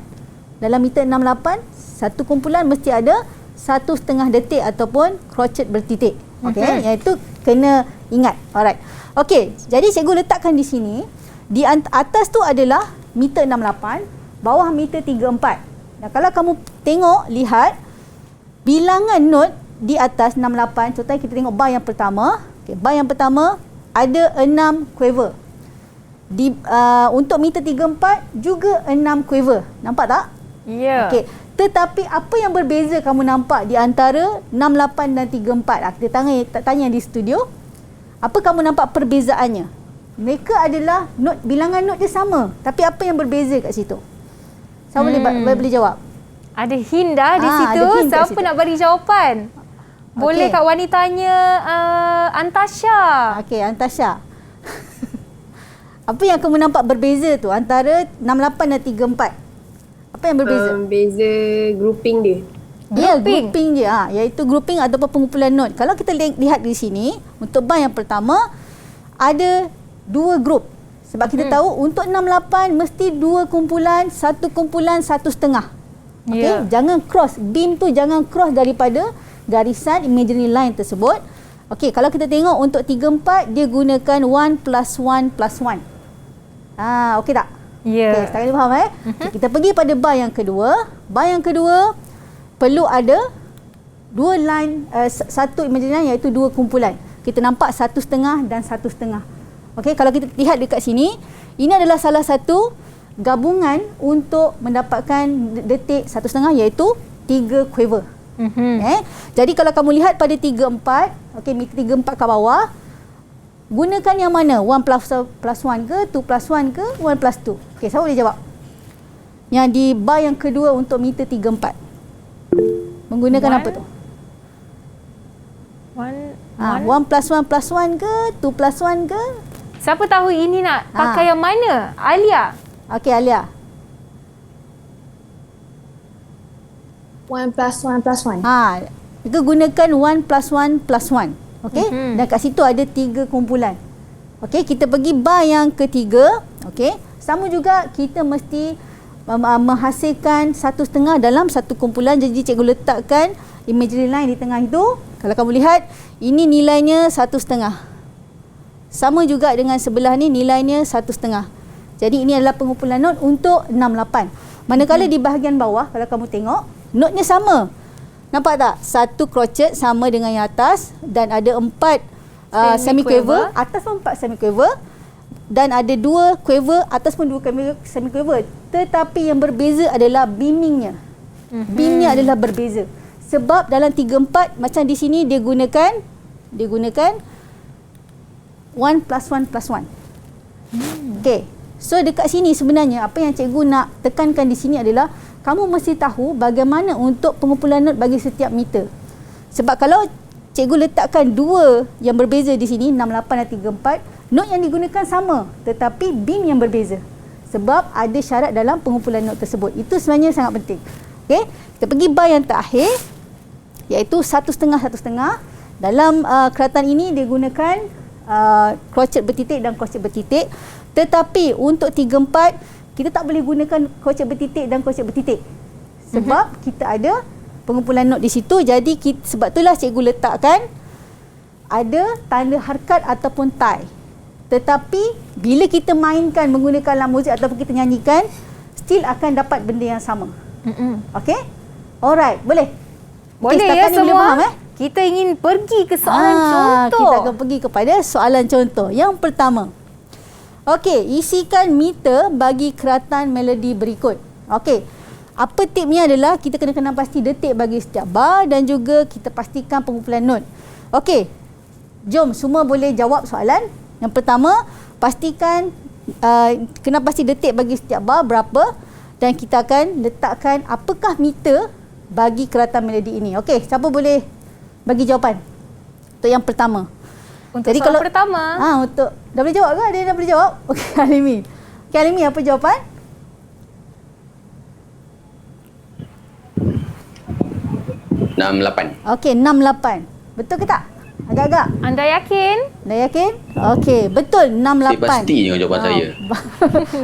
dalam meter 68, satu kumpulan mesti ada 1.5 detik ataupun crochet bertitik. Okey, iaitu kena ingat. Alright. Okey, jadi cikgu letakkan di sini, di atas tu adalah meter 68, bawah meter 34. Nah, kalau kamu tengok, lihat bilangan not di atas 68. Contohnya kita tengok bar yang pertama. Okey, bar yang pertama ada 6 quiver. Untuk meter 34 juga 6 quiver. Nampak tak? Ya. Yeah. Okey. Tetapi apa yang berbeza kamu nampak di antara 68 dan 34? Kita tanya di studio. Apa kamu nampak perbezaannya? Mereka adalah not, bilangan not dia sama. Tapi apa yang berbeza kat situ? Siapa boleh jawab? Ada hint dah di situ. Siapa nak beri jawapan? Boleh Kak Wani tanya Antasha. Okey, Antasha. Apa yang kamu nampak berbeza tu antara 68 dan 34? Apa yang berbeza? Beza grouping dia. Ya, grouping dia. Iaitu grouping ataupun pengumpulan not. Kalau kita lihat di sini, untuk bar yang pertama ada 2 grup. Sebab kita tahu untuk 68 mesti 2 kumpulan, 1 kumpulan, 1.5. Okey, jangan cross. Beam tu jangan cross daripada garisan imaginary line tersebut. Okey, kalau kita tengok untuk 34 dia gunakan 1 plus 1 plus 1. Okey tak? Ya. Okay, sekarang ni faham Okay, kita pergi pada bar yang kedua. Bar yang kedua perlu ada 2 line, satu imaginary line iaitu 2 kumpulan. Kita nampak 1.5 dan 1.5. Okey, kalau kita lihat dekat sini, ini adalah salah satu gabungan untuk mendapatkan detik 1.5 iaitu 3 quiver. Jadi kalau kamu lihat pada 34, okey, meter 34 kat bawah, gunakan yang mana? 1 plus 1 ke, 2 plus 1 ke, 1 plus 2? Okey, siapa boleh jawab? Yang di bar yang kedua untuk meter 34. Menggunakan apa tu? 1 plus 1 plus 1 ke, 2 plus 1 ke? Siapa tahu ini nak pakai yang mana? Alia. Okey, Alia. 1 plus 1 plus 1. Kita gunakan 1 plus 1 plus 1. Okey, dan kat situ ada 3 kumpulan. Okey, kita pergi bar yang ketiga. Okey, sama juga kita mesti menghasilkan 1.5 dalam satu kumpulan. Jadi cikgu letakkan imaginary line di tengah itu. Kalau kamu lihat, ini nilainya 1.5. Sama juga dengan sebelah ni, nilainya 1.5. Jadi ini adalah pengumpulan not untuk 68. Manakala di bahagian bawah, kalau kamu tengok, notnya sama. Nampak tak? Satu crochet sama dengan yang atas dan ada 4 semi-quiver. Atas pun 4 semi-quiver. Dan ada 2 quiver, atas pun 2 semi-quiver. Tetapi yang berbeza adalah beamingnya. Beamnya adalah berbeza. Sebab dalam 34, macam di sini dia gunakan 1 plus 1 plus 1. Okey. So dekat sini sebenarnya apa yang cikgu nak tekankan di sini adalah kamu mesti tahu bagaimana untuk pengumpulan not bagi setiap meter. Sebab kalau cikgu letakkan 2 yang berbeza di sini, 68 dan 34, not yang digunakan sama tetapi beam yang berbeza. Sebab ada syarat dalam pengumpulan not tersebut. Itu sebenarnya sangat penting. Okey, kita pergi bar yang terakhir. iaitu 1/2. Dalam keratan ini dia gunakan crochet bertitik dan crochet bertitik. Tetapi untuk 3/4 kita tak boleh gunakan crochet bertitik dan crochet bertitik. Sebab kita ada pengumpulan not di situ. Jadi sebab itulah cikgu letakkan ada tanda harkat ataupun tie. Tetapi bila kita mainkan menggunakan alat muzik ataupun kita nyanyikan, still akan dapat benda yang sama. Okey? Alright, boleh? Boleh ya semua? Kita ingin pergi ke soalan contoh. Kita akan pergi kepada soalan contoh. Yang pertama. Okey, isikan meter bagi keratan melodi berikut. Okey. Apa tipnya adalah kita kena kenal pasti detik bagi setiap bar dan juga kita pastikan pengumpulan not. Okey. Jom semua boleh jawab soalan. Yang pertama, pastikan kenal pasti detik bagi setiap bar berapa dan kita akan letakkan apakah meter bagi keratan melodi ini. Okey, siapa boleh bagi jawapan untuk yang pertama? Untuk jadi soalan pertama. Untuk dah boleh jawab ke? Ada yang dah boleh jawab? Okey, Alimi. Okey, Alimi, apa jawapan? Okey, 68. Betul ke tak? Agak-agak. Anda yakin? Anda yakin? Okey, betul 68. Saya pasti dengan jawapan saya.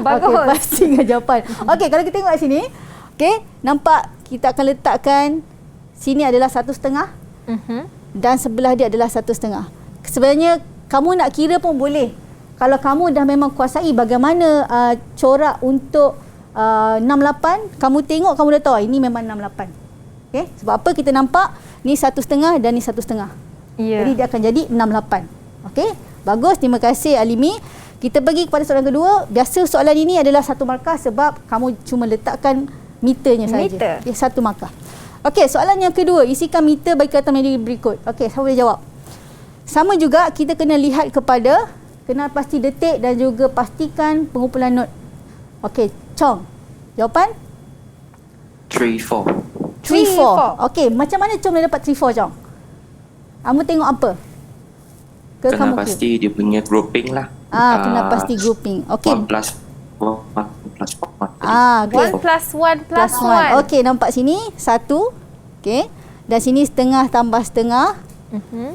Bagus. Okay, pasti dengan jawapan. Okey, kalau kita tengok kat sini, okey, nampak kita akan letakkan sini adalah 1/2 dan sebelah dia adalah 1/2. Sebenarnya kamu nak kira pun boleh. Kalau kamu dah memang kuasai bagaimana corak untuk 68, kamu tengok kamu dah tahu ini memang 68. Okey, sebab apa kita nampak ni 1/2 dan ni 1/2. Jadi dia akan jadi 68. Okey, bagus, terima kasih Alimi. Kita pergi kepada soalan kedua. Biasa soalan ini adalah 1 markah sebab kamu cuma letakkan meternya saja. Dia 1 markah. Okey, soalan yang kedua, isikan meter bagi keratan melodi berikut. Okey, siapa boleh jawab? Sama juga kita kena lihat kepada kenal pasti detik dan juga pastikan pengumpulan not. Okey, Chong. Jawapan? 3/4. 3/4. Okey, macam mana Chong boleh dapat 3/4, Chong? Kamu tengok apa? Kena pasti dia punya grouping lah. Kena pasti grouping. Okey. 1 plus 1 plus 1. 1 plus 1 plus 1. Okey, nampak sini 1. Okey. Dan sini setengah tambah setengah.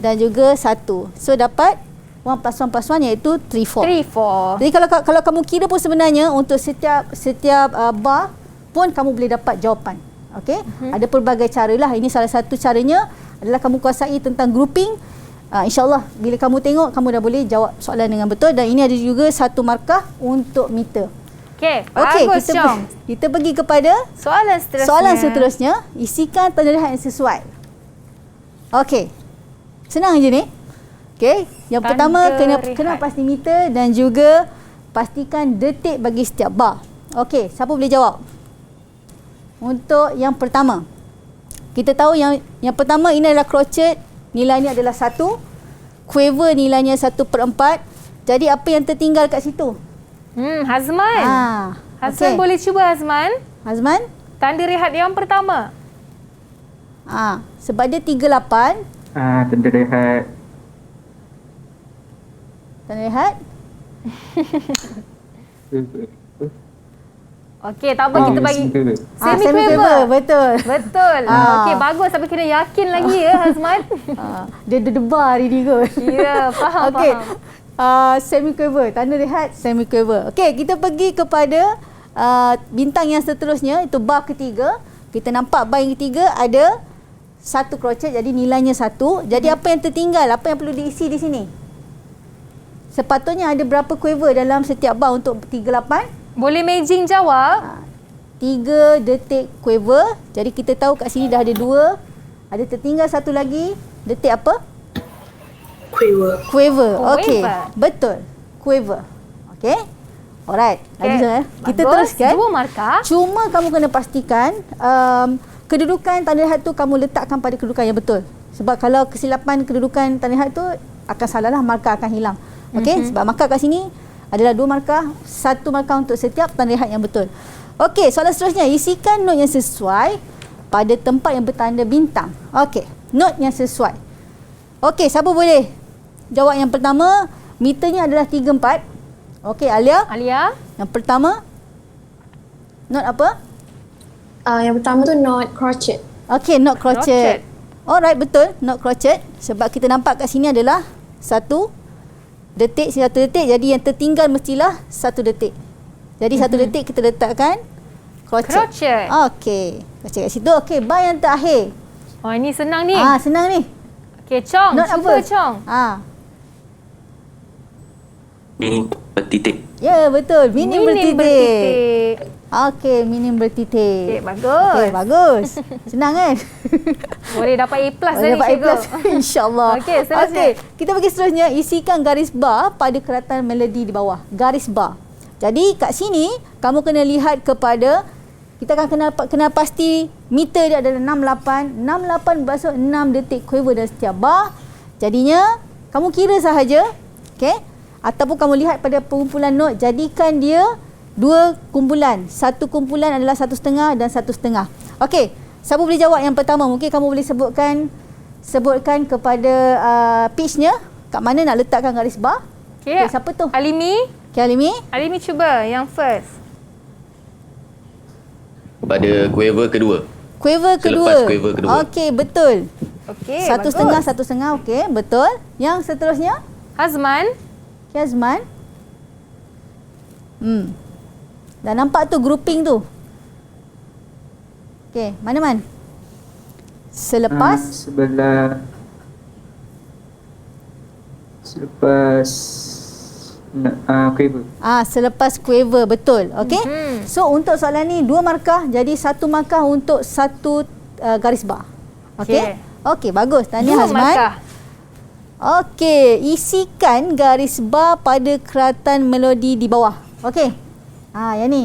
Dan juga 1. So dapat 1 plus 1 plus 1 iaitu 3/4. 3/4. Jadi kalau kamu kira pun sebenarnya untuk setiap bar pun kamu boleh dapat jawapan. Okey. Ada pelbagai cara lah. Ini salah satu caranya adalah kamu kuasai tentang grouping. InsyaAllah bila kamu tengok, kamu dah boleh jawab soalan dengan betul. Dan ini ada juga 1 markah untuk meter. Okey, bagus, Chong. Kita pergi kepada soalan seterusnya. Isikan tanda rehat yang sesuai. Okey, senang je ni. Okey, yang pertama kena pasti meter dan juga pastikan detik bagi setiap bar. Okey, siapa boleh jawab? Untuk yang pertama, kita tahu yang pertama ini adalah crochet, nilainya adalah 1. Quiver nilainya 1/4. Jadi apa yang tertinggal kat situ? Hazman. Hazman boleh cuba, Hazman. Hazman? Tanda rehat yang pertama. Sebab dia 38. Tanda rehat. Tanda rehat? Okey, tak apa, kita bagi semi-quiver. Betul. Okey, bagus. Tapi kena yakin lagi ya, Hazman. Dia debar hari ni kot. Ya, faham. Okey. Semi-quiver, tanda rehat semi-quiver. Okey, kita pergi kepada bintang yang seterusnya, itu bar ketiga. Kita nampak bar yang ketiga ada 1 crochet, jadi nilainya 1. Jadi apa yang tertinggal? Apa yang perlu diisi di sini? Sepatutnya ada berapa quiver dalam setiap bar untuk 38? Boleh Meijing jawab? 3 detik quiver. Jadi kita tahu kat sini dah ada 2. Ada tertinggal 1 lagi. Detik apa? Quiver. Okey. Betul. Quiver. Okey. Alright. Kita teruskan. 2 markah. Cuma kamu kena pastikan kedudukan tanda rehat tu kamu letakkan pada kedudukan yang betul. Sebab kalau kesilapan kedudukan tanda rehat tu akan salah lah, markah akan hilang. Okey. Sebab markah kat sini adalah 2 markah, 1 markah untuk setiap tanda rehat yang betul. Okey, soalan seterusnya, isikan not yang sesuai pada tempat yang bertanda bintang. Okey, not yang sesuai. Okey, siapa boleh jawab yang pertama? Meternya adalah 3/4. Okey, Alia. Yang pertama, not apa? Yang pertama tu not crochet. Okey, not crochet. Alright, betul. Not crotchet. Sebab kita nampak kat sini adalah 1 detik, 1 detik. Jadi yang tertinggal mestilah 1 detik. Jadi 1 detik kita letakkan crotchet. Okey. Crotchet kat situ. Okey, bar yang terakhir. Oh, ini senang ni. Senang ni. Okey, Chong. Not Cuba, apa? Chong. Minim bertitik. Ya, betul. Minim bertitik. Okey, minim bertitik. Okey, bagus. Okey, bagus. Senang kan? Boleh dapat A+ Boleh dari dapat cikgu. A+, insyaAllah. Okey, seterusnya. Okey, kita pergi seterusnya. Isikan garis bar pada keratan melodi di bawah. Garis bar. Jadi, kat sini, kamu kena lihat kepada, kita akan kena pasti meter dia adalah 68. 68 bermaksud 6 detik quiver dalam setiap bar. Jadinya, kamu kira sahaja. Okey? Ataupun kamu lihat pada pengumpulan not, jadikan dia 2 kumpulan. 1 kumpulan adalah 1,5 dan 1,5. Okey, siapa boleh jawab yang pertama? Mungkin kamu boleh sebutkan kepada pitch-nya kat mana nak letakkan garis bar. Okey, siapa tu? Alimi. Okey, Alimi. Alimi cuba yang first. Pada quiver kedua. Quiver kedua. Selepas quiver kedua. Okey, betul. Okey, 1,5, 1,5. Okey, betul. Yang seterusnya? Hazman. Okey, Azman. Dah nampak tu grouping tu. Okey, mana Man? Selepas quiver. Selepas quiver, betul. Okey. So untuk soalan ni 2 markah, jadi 1 markah untuk 1 garis bar. Okey. Okey, bagus. Tahniah Hazman. Markah. Okey, isikan garis bar pada keratan melodi di bawah. Okey. Yang ni.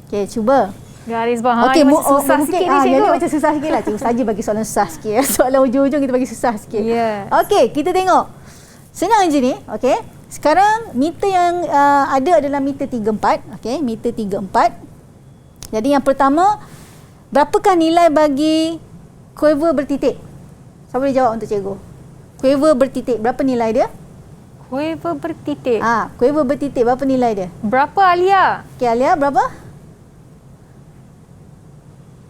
Okey, cuba. Garis bar. Okey, Ini macam susah sikit ni, yang cikgu. ni macam susah sikit lah. Cikgu saja bagi soalan susah sikit. Soalan ujung-ujung kita bagi susah sikit. Yes. Okey, kita tengok. Senang je ni. Okey. Sekarang meter yang ada adalah meter 34. Okey, meter 34. Jadi yang pertama, berapakah nilai bagi quiver bertitik? Siapa boleh jawab untuk cikgu? Quiver bertitik, berapa nilai dia? Quiver bertitik. Quiver bertitik, berapa nilai dia? Berapa Alia? Okey, Alia, berapa?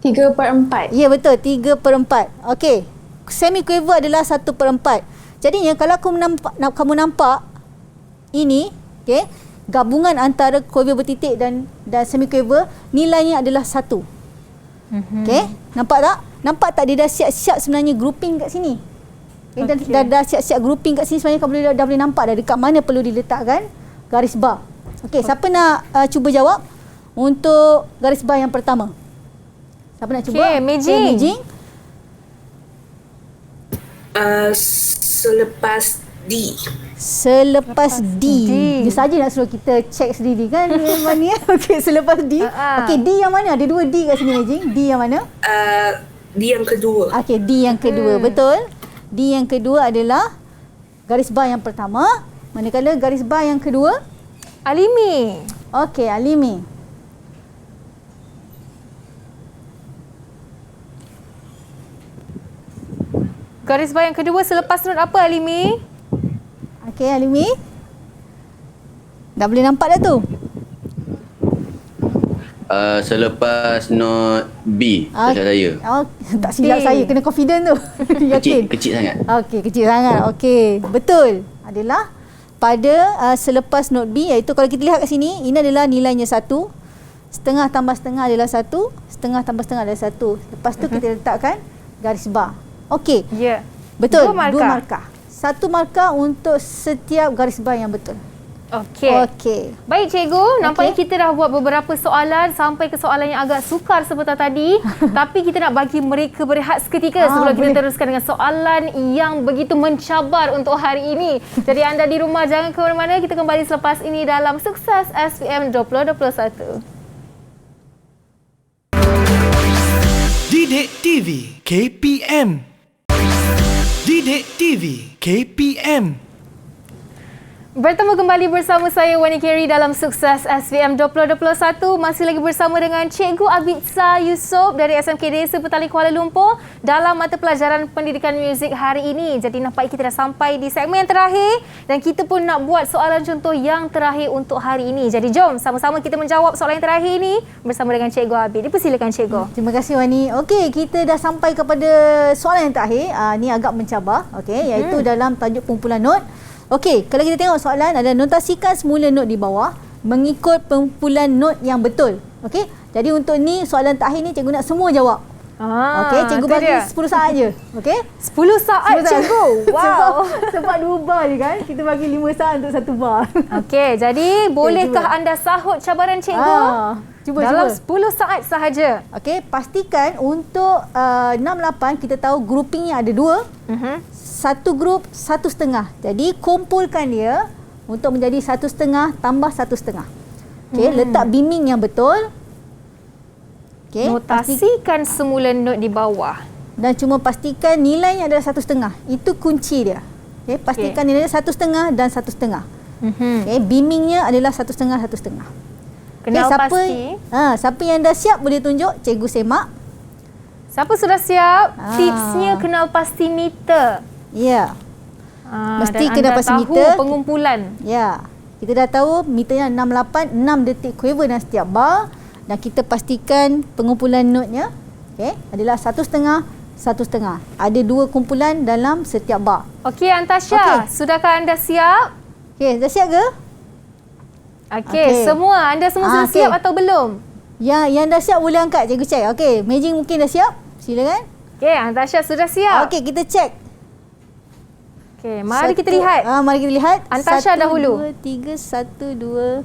3/4. Ya, betul. 3/4. Okey. Semi quiver adalah 1/4. Jadinya kalau kamu nampak ini, okey, gabungan antara quiver bertitik dan semi quiver, nilainya adalah 1. Okey, nampak tak? Nampak tak dia dah siap-siap sebenarnya grouping kat sini. Okay. Dah siap-siap grouping kat sini, sebenarnya dah boleh nampak dah dekat mana perlu diletakkan garis bar. Okey, siapa nak cuba jawab untuk garis bar yang pertama? Siapa nak cuba? Okey, Mijing. Selepas D. Selepas D. Dia saja nak suruh kita check sendiri kan yang mana. Okey, selepas D. Okey, D yang mana? Ada 2 D kat sini, Mijing. D yang mana? D yang kedua. Okey, D yang kedua. Betul. D yang kedua adalah garis bar yang pertama. Manakala garis bar yang kedua? Alimi. Okey, Alimi. Garis bar yang kedua selepas not apa Alimi? Okey, Alimi. Dah boleh nampak dah tu? Selepas not B, saya. Tak silap saya, kena confident tu. Yakin. Kecil sangat. Okey, kecil sangat. Okey, betul. Adalah pada selepas not B, iaitu kalau kita lihat kat sini, ini adalah nilainya 1. Setengah tambah setengah adalah 1. Setengah tambah setengah adalah 1. Lepas tu kita letakkan garis bar. Okey. Ya. Betul. 2 markah. 2 markah. 1 markah untuk setiap garis bar yang betul. Okey. Baik cikgu, nampaknya kita dah buat beberapa soalan sampai ke soalan yang agak sukar seperti tadi. Tapi kita nak bagi mereka berehat seketika sebelum kita teruskan dengan soalan yang begitu mencabar untuk hari ini. Jadi anda di rumah jangan ke mana-mana, kita kembali selepas ini dalam Sukses SPM 2021. Didik TV KPM. Didik TV KPM. Bertemu kembali bersama saya Wani Kerry dalam Sukses SPM 2021. Masih lagi bersama dengan Cikgu Abitsa Yusof dari SMK Desa Petaling Kuala Lumpur dalam mata pelajaran pendidikan muzik hari ini. Jadi nampak kita dah sampai di segmen yang terakhir dan kita pun nak buat soalan contoh yang terakhir untuk hari ini. Jadi jom sama-sama kita menjawab soalan yang terakhir ini bersama dengan Cikgu Abid. Dipersilakan Cikgu. Terima kasih Wani. Okey, kita dah sampai kepada soalan yang terakhir. Ni agak mencabar, okey, iaitu dalam tajuk pengumpulan not. Okey, kalau kita tengok soalan ada notasikan semula not di bawah mengikut pengumpulan not yang betul. Okey, jadi untuk ni soalan terakhir ni cikgu nak semua jawab. Okey, cikgu bagi 10 saat je. Okey? 10 saat cikgu. Wow. Sebab 2 bar je kan. Kita bagi 5 saat untuk 1 bar. Okey, jadi bolehkah anda sahut cabaran cikgu? Cuba dalam 10 saat sahaja. Okey, pastikan untuk 6-8 kita tahu groupingnya ada 2. Satu grup 1,5. Jadi kumpulkan dia untuk menjadi 1,5 tambah 1,5. Okey, letak bimbing yang betul. Okay, notasikan semula not di bawah. Dan cuma pastikan nilainya adalah 1,5. Itu kunci dia. Okay, pastikan nilainya 1,5 dan 1,5. Okay, bimbingnya adalah 1,5, 1,5. Kenal pasti. Siapa yang dah siap boleh tunjuk, cikgu semak. Siapa sudah siap? Tipsnya kenal pasti meter. Ya. Mesti dan kena anda pasti tahu meter. Pengumpulan. Ya. Kita dah tahu meternya 6 detik quiver dalam setiap bar. Dan kita pastikan pengumpulan notnya adalah 1,5, 1,5. Ada 2 kumpulan dalam setiap bar. Okey, Antasha, sudahkah anda siap? Okey, dah siap ke? Okey, semua. Anda semua sudah siap atau belum? Yang dah siap boleh angkat, cikgu cek. Okey, Mejing mungkin dah siap. Silakan. Okey, Antasha sudah siap. Okey, kita cek. Okey, mari kita lihat. Mari kita lihat. Antasha dahulu. 1, 2, 3, 1, 2.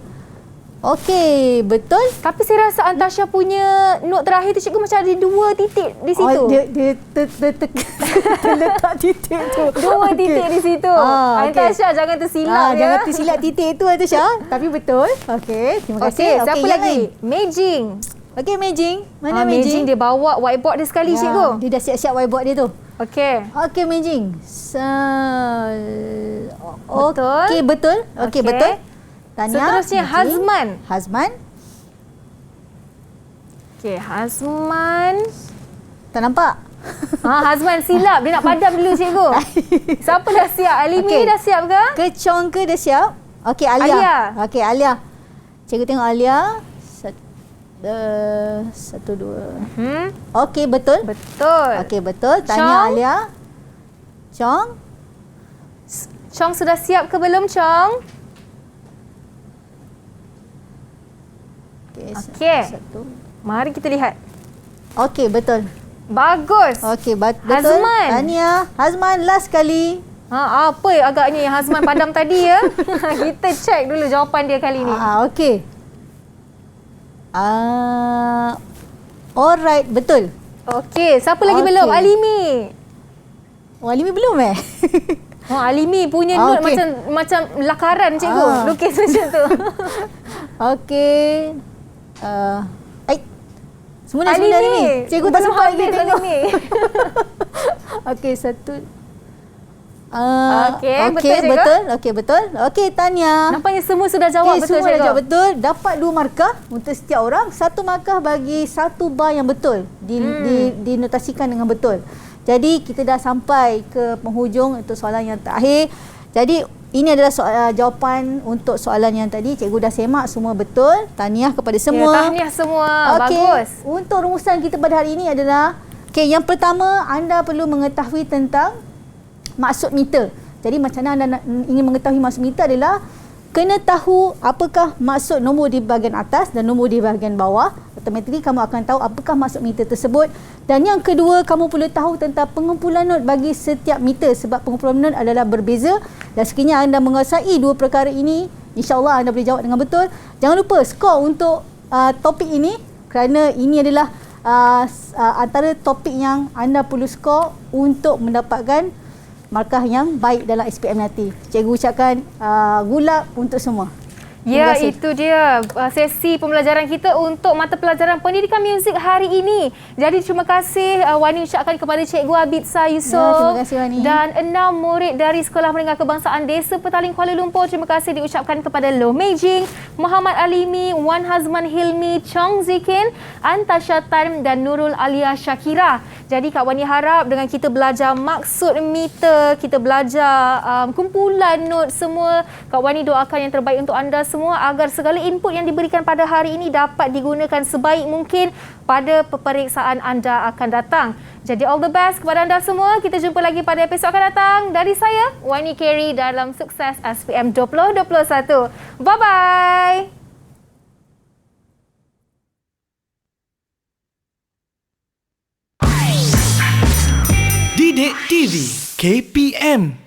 Okey, betul. Tapi saya rasa Antasha punya note terakhir tu cikgu macam ada 2 titik di situ. Dia terletak titik tu. 2 titik di situ. Antasha jangan tersilap ya. Jangan tersilap titik tu Antasha. Tapi betul. Okey, terima kasih. Okey, siapa lagi? Mejing. Okey, Mejing. Mana Mejing? Dia bawa whiteboard dia sekali cikgu. Dia dah siap-siap whiteboard dia tu. Okey. Okey, Mejing. Betul. Okey, betul. Okey, betul. Tanya. Seterusnya Hazman. Hazman. Okey, Hazman. Tak nampak? Hazman silap. Dia nak padam dulu cikgu. Siapa dah siap? Alimi dah siap ke? Kecong ke dah siap? Okey, Alia. Okey, Alia. Cikgu tengok Alia. 1, 2. Okey, betul. Betul. Okey, betul. Tanya Alia. Chong. Chong sudah siap ke belum, Chong? Okey. Mari kita lihat. Okey, betul. Bagus. Okey, betul. Hazman. Tania. Hazman last kali. Apa agaknya Hazman padam tadi ya? Kita cek dulu jawapan dia kali ni. Okey. Alright, betul. Okey, siapa lagi belum? Alimi. Alimi belum Alimi punya note macam lakaran cikgu. Lukis macam tu. Okey. Semua dah ni. Cikgu tak sempat lagi tengok. Okey, 1. Okey, betul. Okey, betul. Okey, Tania. Nampaknya semua sudah jawab betul, semua dah jawab betul. Dapat 2 markah untuk setiap orang. 1 markah bagi 1 bar yang betul. Dinotasikan dengan betul. Jadi, kita dah sampai ke penghujung untuk soalan yang terakhir. Jadi, ini adalah jawapan untuk soalan yang tadi. Cikgu dah semak semua betul. Tahniah kepada semua. Tahniah semua. Bagus. Untuk rumusan kita pada hari ini adalah, yang pertama, anda perlu mengetahui tentang maksud meter. Jadi macam mana anda ingin mengetahui maksud meter adalah kena tahu apakah maksud nombor di bahagian atas dan nombor di bahagian bawah. Automatically kamu akan tahu apakah maksud meter tersebut. Dan yang kedua, kamu perlu tahu tentang pengumpulan not bagi setiap meter sebab pengumpulan not adalah berbeza. Dan sekiranya anda menguasai 2 perkara ini, insya-Allah anda boleh jawab dengan betul. Jangan lupa skor untuk topik ini kerana ini adalah antara topik yang anda perlu skor untuk mendapatkan markah yang baik dalam SPM nanti. Cikgu ucapkan gulab untuk semua. Ya, itu dia sesi pembelajaran kita untuk mata pelajaran pendidikan muzik hari ini. Jadi terima kasih Wani ucapkan kepada Cikgu Abidsa Yusof. Terima kasih Wani. Dan 6 murid dari Sekolah Menengah Kebangsaan Desa Petaling Kuala Lumpur. Terima kasih diucapkan kepada Loh Mei Jing, Muhammad Alimi, Wan Hazman Hilmi, Chong Zikin, Antasha Tan dan Nurul Alia Syakira. Jadi Kak Wani harap dengan kita belajar maksud meter, kita belajar kumpulan not semua, Kak Wani doakan yang terbaik untuk anda semua agar segala input yang diberikan pada hari ini dapat digunakan sebaik mungkin pada peperiksaan anda akan datang. Jadi all the best kepada anda semua. Kita jumpa lagi pada episod akan datang. Dari saya, Wani Kerry dalam Sukses SPM 2021. Bye-bye! Didik TV KPM